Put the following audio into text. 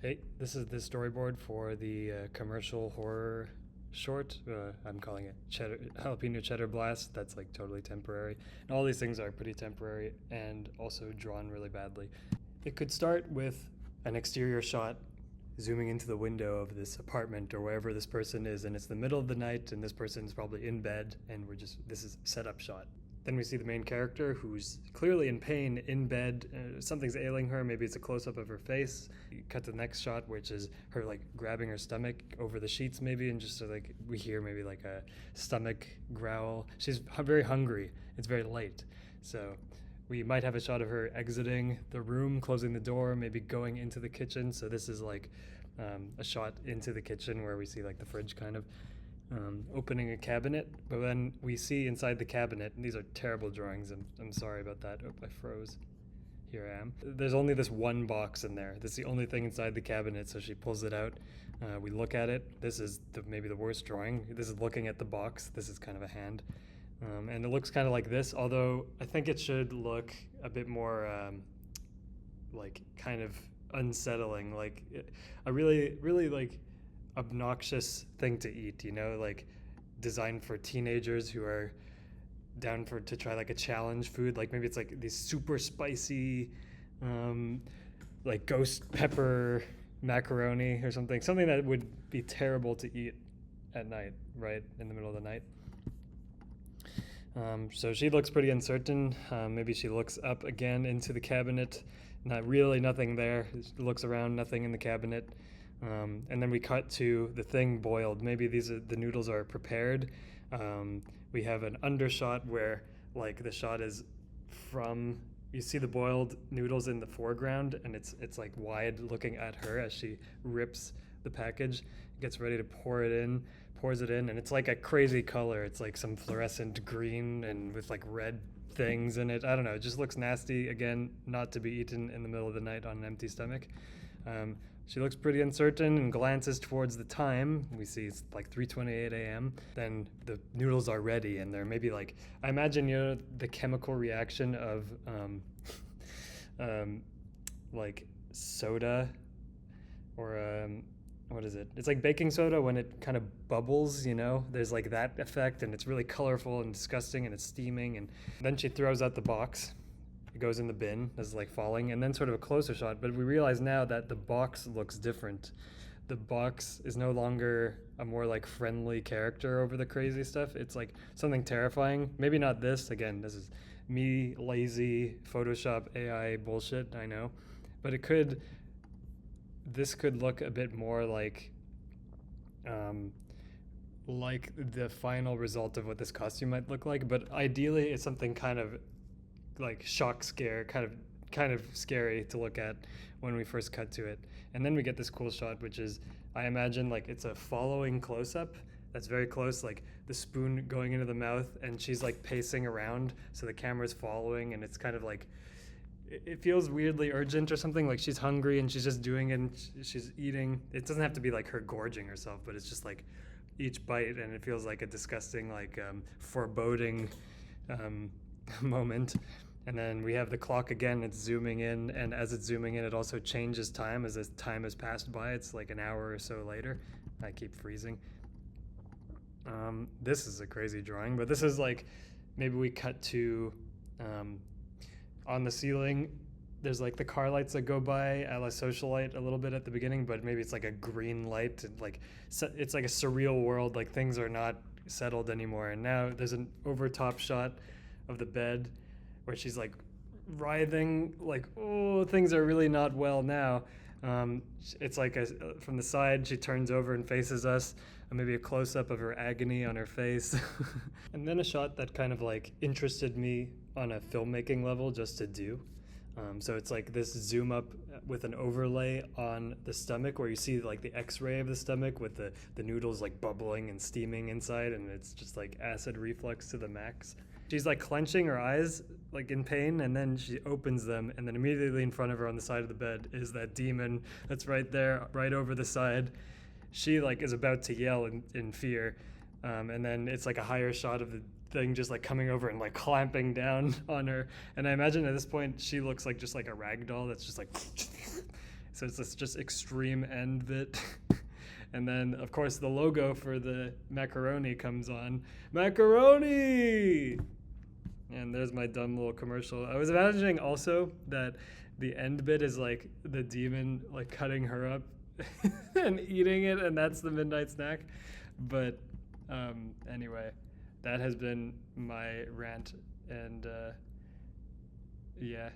Hey, this is the storyboard for the commercial horror short. I'm calling it Jalapeno Cheddar Blast. That's like totally temporary. And all these things are pretty temporary and also drawn really badly. It could start with an exterior shot zooming into the window of this apartment or wherever this person is, and it's the middle of the night, and this person is probably in bed, and this is a setup shot. Then we see the main character who's clearly in pain in bed. Something's ailing her. Maybe it's a close up of her face. You cut to the next shot, which is her like grabbing her stomach over the sheets, maybe, and just so, like we hear maybe like a stomach growl. She's very hungry. It's very late, so we might have a shot of her exiting the room, closing the door, maybe going into the kitchen. So this is like a shot into the kitchen where we see like the fridge kind of. Opening a cabinet, but then we see inside the cabinet, and these are terrible drawings, I'm sorry about that. Oh, I froze. Here I am. There's only this one box in there. That's the only thing inside the cabinet, so she pulls it out. We look at it. This is maybe the worst drawing. This is looking at the box. This is kind of a hand. And it looks kind of like this, although I think it should look a bit more like kind of unsettling, like a really like obnoxious thing to eat, like designed for teenagers who are down to try like a challenge food. Like maybe it's like these super spicy like ghost pepper macaroni or something that would be terrible to eat at night, right in the middle of the night. So she looks pretty uncertain. Maybe she looks up again into the cabinet. Nothing there. She looks around, nothing in the cabinet. And then we cut to the thing boiled. Maybe the noodles are prepared. We have an undershot where like the shot is from, you see the boiled noodles in the foreground, and it's like wide looking at her as she rips the package, gets ready to pours it in, and it's like a crazy color. It's like some fluorescent green and with like red things in it. I don't know, it just looks nasty. Again, not to be eaten in the middle of the night on an empty stomach. She looks pretty uncertain and glances towards the time. We see it's like 3:28 a.m. Then the noodles are ready, and they're maybe like, I imagine, the chemical reaction of like soda or what is it? It's like baking soda when it kind of bubbles, There's like that effect, and it's really colorful and disgusting, and it's steaming. And then she throws out the box. It goes in the bin as like falling, and then sort of a closer shot, but we realize now that the box looks different. The box is no longer a more like friendly character over the crazy stuff. It's like something terrifying. Maybe not this. Again, this is me lazy Photoshop AI bullshit, I know. But this could look a bit more like the final result of what this costume might look like, but ideally it's something kind of like shock scare, kind of scary to look at when we first cut to it. And then we get this cool shot, which is, I imagine, like it's a following close-up that's very close, like the spoon going into the mouth, and she's like pacing around, so the camera's following, and it's kind of like, it feels weirdly urgent or something, like she's hungry and she's just doing it, and she's eating. It doesn't have to be like her gorging herself, but it's just like each bite, and it feels like a disgusting, like foreboding moment. And then we have the clock again, it's zooming in, and as it's zooming in, it also changes time as time has passed by. It's like an hour or so later. I keep freezing. This is a crazy drawing, but this is like, maybe we cut to on the ceiling, there's like the car lights that go by a la Socialite a little bit at the beginning, but maybe it's like a green light, and like it's like a surreal world, like things are not settled anymore. And now there's an overtop shot of the bed where she's like writhing, like, oh, things are really not well now. It's like from the side, she turns over and faces us, and maybe a close-up of her agony on her face. And then a shot that kind of like interested me on a filmmaking level just to do. So it's like this zoom up with an overlay on the stomach where you see like the x-ray of the stomach with the noodles like bubbling and steaming inside, and it's just like acid reflux to the max. She's like clenching her eyes like in pain, and then she opens them, and then immediately in front of her on the side of the bed is that demon that's right there, right over the side. She like is about to yell in fear, and then it's like a higher shot of the thing just like coming over and like clamping down on her. And I imagine at this point she looks like just like a rag doll that's just like So it's this just extreme end bit. And then, of course, the logo for the macaroni comes on. Macaroni! And there's my dumb little commercial. I was imagining also that the end bit is like the demon like cutting her up and eating it, and that's the midnight snack. But anyway, that has been my rant, and yeah.